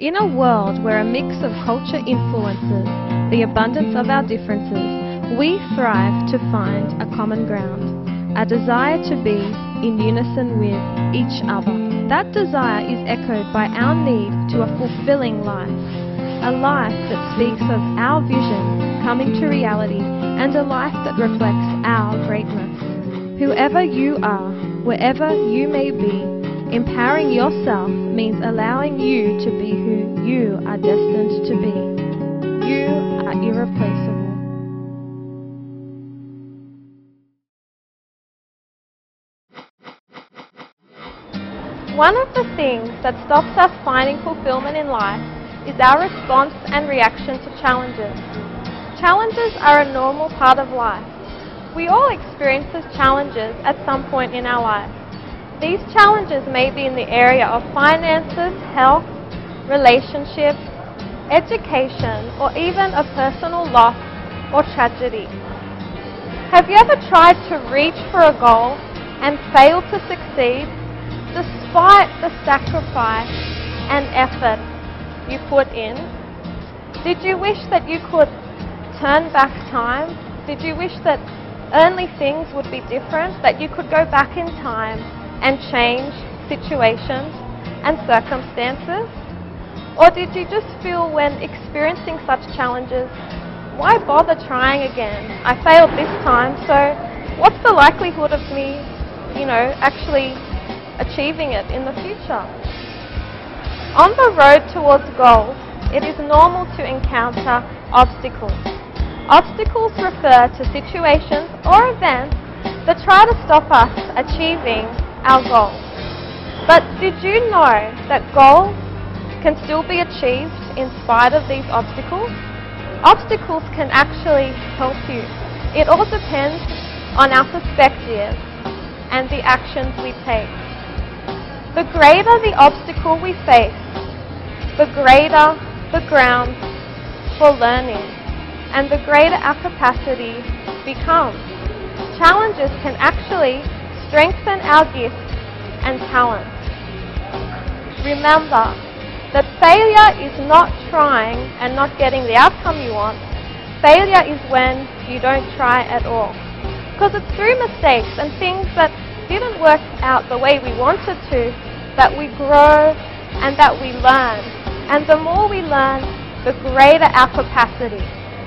In a world where a mix of culture influences the abundance of our differences, we thrive to find a common ground, a desire to be in unison with each other. That desire is echoed by our need to a fulfilling life, a life that speaks of our vision coming to reality, and a life that reflects our greatness. Whoever you are, wherever you may be, empowering yourself means allowing you to be who you are destined to be. You are irreplaceable. One of the things that stops us finding fulfillment in life is our response and reaction to challenges. Challenges are a normal part of life. We all experience challenges at some point in our life. These challenges may be in the area of finances, health, relationships, education, or even a personal loss or tragedy. Have you ever tried to reach for a goal and failed to succeed despite the sacrifice and effort you put in? Did you wish that you could turn back time? Did you wish that only things would be different, that you could go back in time and change situations and circumstances? Or did you just feel when experiencing such challenges, why bother trying again? I failed this time, so what's the likelihood of me, actually achieving it in the future? On the road towards goals, it is normal to encounter obstacles. Obstacles refer to situations or events that try to stop us achieving our goals. But did you know that goals can still be achieved in spite of these obstacles? Obstacles can actually help you. It all depends on our perspective and the actions we take. The greater the obstacle we face, the greater the ground for learning, and the greater our capacity becomes. Challenges can actually strengthen our gifts and talents. Remember that failure is not trying and not getting the outcome you want. Failure is when you don't try at all. Because it's through mistakes and things that didn't work out the way we wanted to that we grow and that we learn. And the more we learn, the greater our capacity.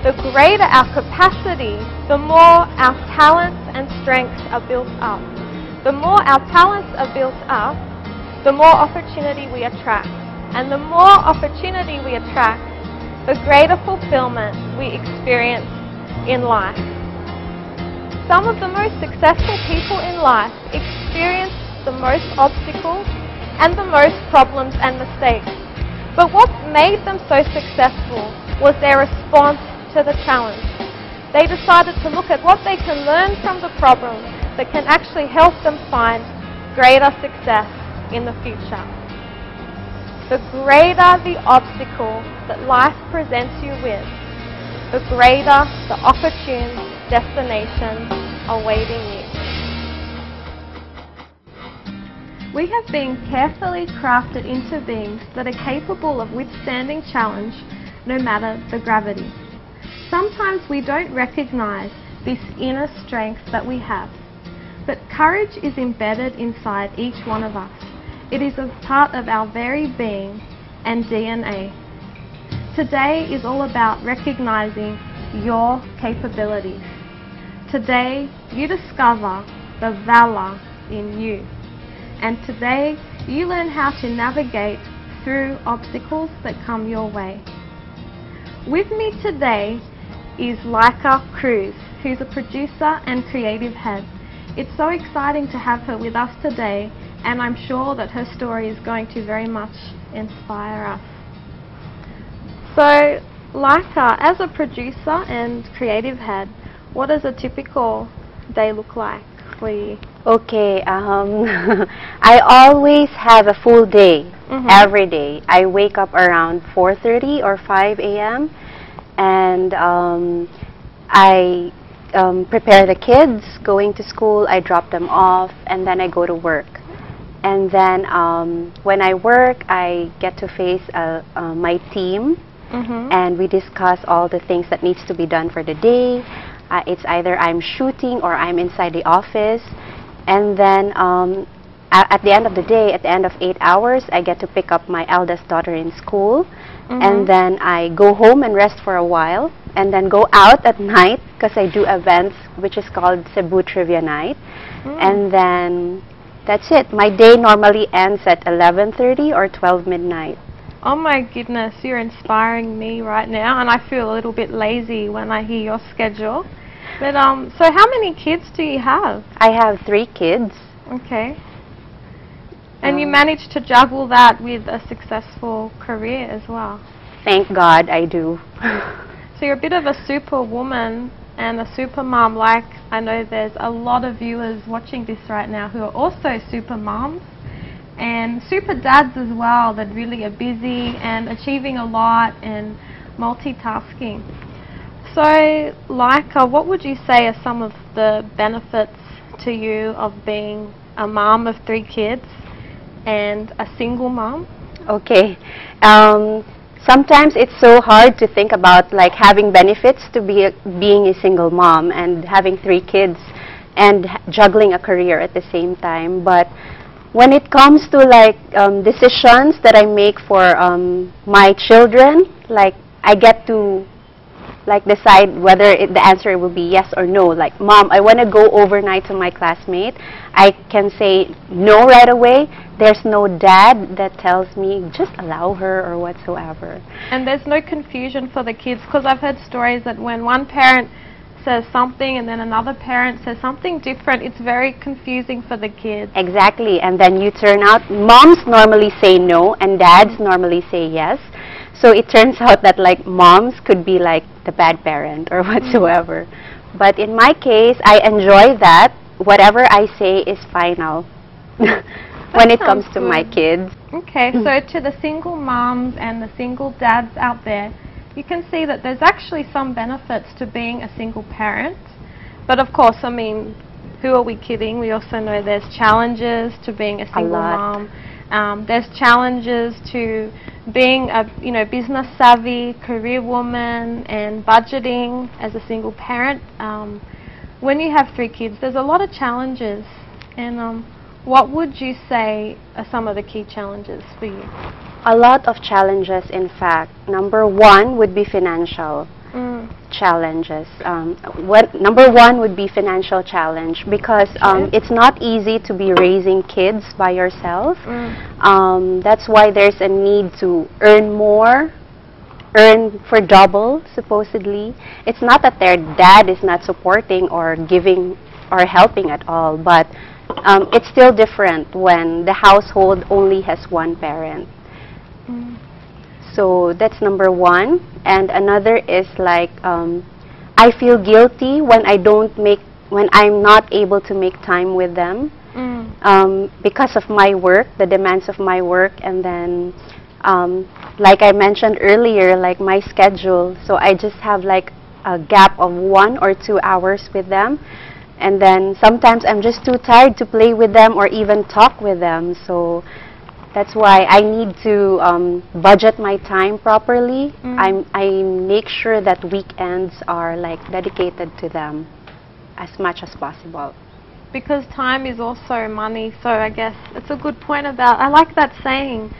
The greater our capacity, the more our talents and strengths are built up. The more our talents are built up, the more opportunity we attract. And the more opportunity we attract, the greater fulfillment we experience in life. Some of the most successful people in life experience the most obstacles and the most problems and mistakes. But what made them so successful was their response to the challenge. They decided to look at what they can learn from the problem that can actually help them find greater success in the future. The greater the obstacle that life presents you with, the greater the opportune destination awaiting you. We have been carefully crafted into beings that are capable of withstanding challenge no matter the gravity. Sometimes we don't recognize this inner strength that we have, but courage is embedded inside each one of us. It is a part of our very being and DNA. Today is all about recognizing your capabilities. Today you discover the valor in you. And today you learn how to navigate through obstacles that come your way. With me today is Laika Cruz, who's a producer and creative head. It's so exciting to have her with us today, and I'm sure that her story is going to very much inspire us. So, Laika, as a producer and creative head, what does a typical day look like for you? Okay, I always have a full day, every day. I wake up around 4:30 or 5 a.m. and I prepare the kids going to school, I drop them off, and then I go to work. And then when I work, I get to face my team, and we discuss all the things that needs to be done for the day. It's either I'm shooting or I'm inside the office. And then at the end of the day, at the end of 8 hours, I get to pick up my eldest daughter in school. And then I go home and rest for a while, and then go out at night because I do events which is called Cebu Trivia Night. And then that's it. My day normally ends at 11:30 or 12 midnight. Oh my goodness, you're inspiring me right now, and I feel a little bit lazy when I hear your schedule. But so how many kids do you have? I have 3 kids. Okay. And you managed to juggle that with a successful career as well. Thank God I do. So you're a bit of a superwoman and a super mom. Like, I know there's a lot of viewers watching this right now who are also super moms and super dads as well, that really are busy and achieving a lot and multitasking. So, like, what would you say are some of the benefits to you of being a mom of 3 kids and a single mom? Okay. Sometimes it's so hard to think about like having benefits to being a single mom and having 3 kids and juggling a career at the same time. But when it comes to like decisions that I make for my children, like I get to like decide whether the answer will be yes or no. Like, Mom, I want to go overnight to my classmate. I can say no right away. There's no dad that tells me just allow her or whatsoever. And there's no confusion for the kids, because I've heard stories that when one parent says something and then another parent says something different, it's very confusing for the kids. Exactly. And then you turn out, moms normally say no and dads normally say yes. So it turns out that like moms could be like the bad parent or whatsoever. But in my case, I enjoy that. Whatever I say is final when it comes to my kids. Okay, so to the single moms and the single dads out there, you can see that there's actually some benefits to being a single parent. But of course, I mean, who are we kidding? We also know there's challenges to being a single mom. There's challenges to being a business savvy career woman and budgeting as a single parent. When you have 3 kids, there's a lot of challenges. And what would you say are some of the key challenges for you? A lot of challenges, in fact. Number 1 would be financial challenges. Number 1 would be financial challenge, because it's not easy to be raising kids by yourself. That's why there's a need to earn more, earn for double, supposedly. It's not that their dad is not supporting or giving or helping at all, but it's still different when the household only has one parent. So that's number 1. And another is like I feel guilty when I'm not able to make time with them because of my work, the demands of my work, and then like I mentioned earlier, like my schedule. So I just have like a gap of 1 or 2 hours with them. And then sometimes I'm just too tired to play with them or even talk with them. So that's why I need to budget my time properly. I make sure that weekends are like dedicated to them as much as possible. Because time is also money, so I guess it's a good point about, I like that saying,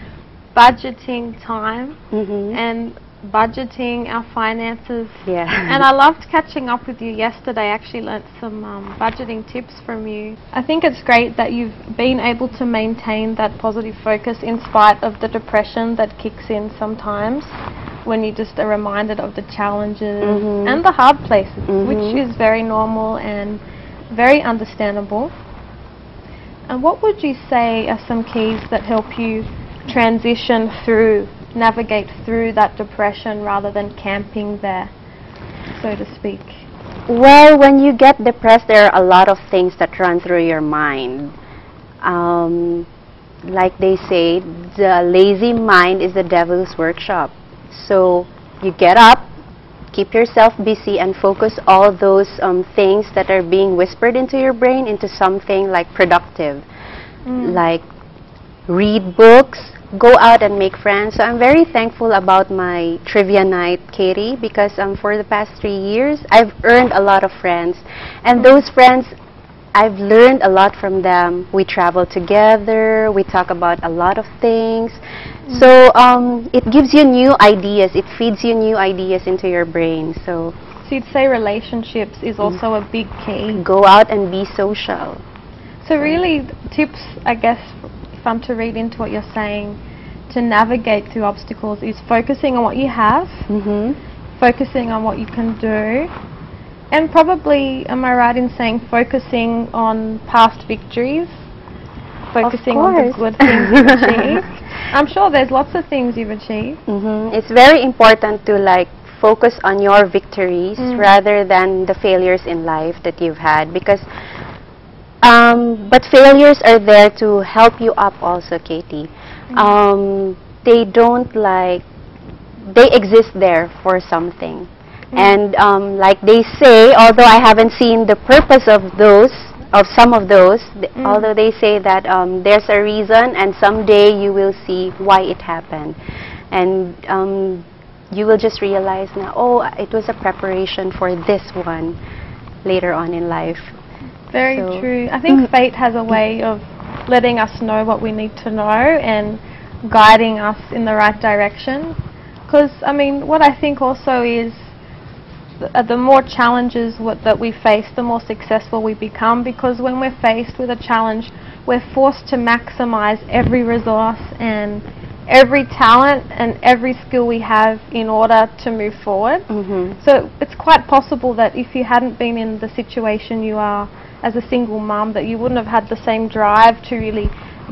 budgeting time and budgeting our finances. Yeah. And I loved catching up with you yesterday. I actually learnt some budgeting tips from you. I think it's great that you've been able to maintain that positive focus in spite of the depression that kicks in sometimes when you just are reminded of the challenges and the hard places, which is very normal and very understandable. And what would you say are some keys that help you transition through, navigate through that depression rather than camping there, so to speak? Well, when you get depressed, there are a lot of things that run through your mind. Like they say, the lazy mind is the devil's workshop. So you get up, keep yourself busy, and focus all those things that are being whispered into your brain into something like productive. Like read books, go out and make friends. So I'm very thankful about my trivia night, Katy, because for the past 3 years, I've earned a lot of friends. And those friends, I've learned a lot from them. We travel together, we talk about a lot of things. So it gives you new ideas, it feeds you new ideas into your brain. So you'd say relationships is also a big key. Go out and be social. So really, tips, I guess, if I'm to read into what you're saying, to navigate through obstacles is focusing on what you have, focusing on what you can do, and probably, am I right in saying, focusing on past victories, focusing on the good things you've achieved? I'm sure there's lots of things you've achieved. It's very important to focus on your victories rather than the failures in life that you've had, because but failures are there to help you up also, Katy. They don't they exist there for something. And like they say, although I haven't seen the purpose of some of those, although they say that there's a reason and someday you will see why it happened. And you will just realize now, oh, it was a preparation for this one later on in life. Very true. I think fate has a way of letting us know what we need to know and guiding us in the right direction. Because, I mean, what I think also is the more challenges that we face, the more successful we become, because when we're faced with a challenge, we're forced to maximize every resource and every talent and every skill we have in order to move forward. So it's quite possible that if you hadn't been in the situation you are as a single mum, that you wouldn't have had the same drive to really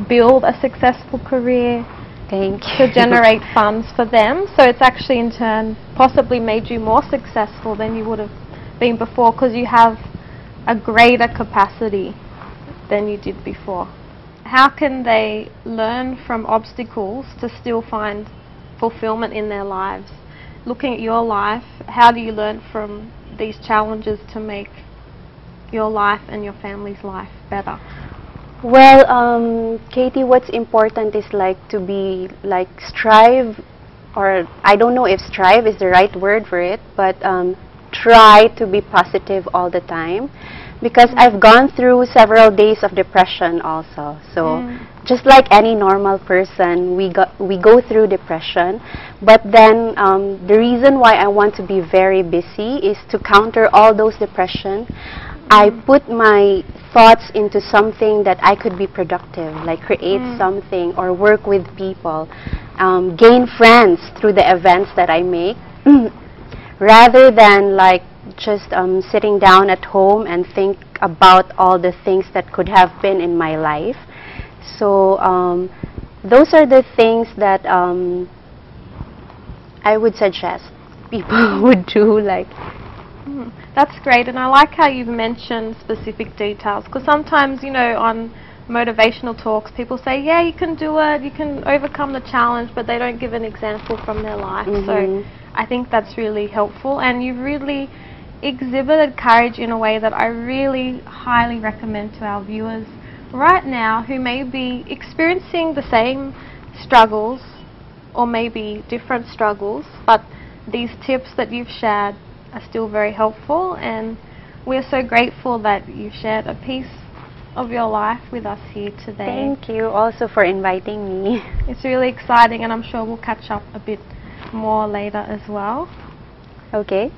build a successful career, to generate funds for them. So it's actually in turn possibly made you more successful than you would have been before, because you have a greater capacity than you did before. How can they learn from obstacles to still find fulfillment in their lives? Looking at your life, how do you learn from these challenges to make your life and your family's life better? Well, Katy, what's important is to be strive, or I don't know if strive is the right word for it, but try to be positive all the time. Because I've gone through several days of depression also. So just like any normal person, we go through depression. But then the reason why I want to be very busy is to counter all those depression. I put my thoughts into something that I could be productive, like create something or work with people, gain friends through the events that I make, rather than just sitting down at home and think about all the things that could have been in my life. So those are the things that I would suggest people would do. That's great, and I like how you've mentioned specific details, because sometimes, you know, on motivational talks, people say, yeah, you can do it, you can overcome the challenge, but they don't give an example from their life. So I think that's really helpful, and you've really exhibited courage in a way that I really highly recommend to our viewers right now who may be experiencing the same struggles or maybe different struggles, but these tips that you've shared are still very helpful, and we're so grateful that you shared a piece of your life with us here today. Thank you also for inviting me. It's really exciting, and I'm sure we'll catch up a bit more later as well. Okay.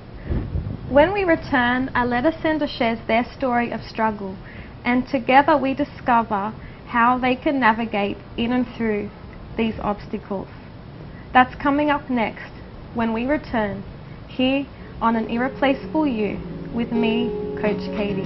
When we return, a letter sender shares their story of struggle, and together we discover how they can navigate in and through these obstacles. That's coming up next when we return here on An Irreplaceable You with me, Coach Katy.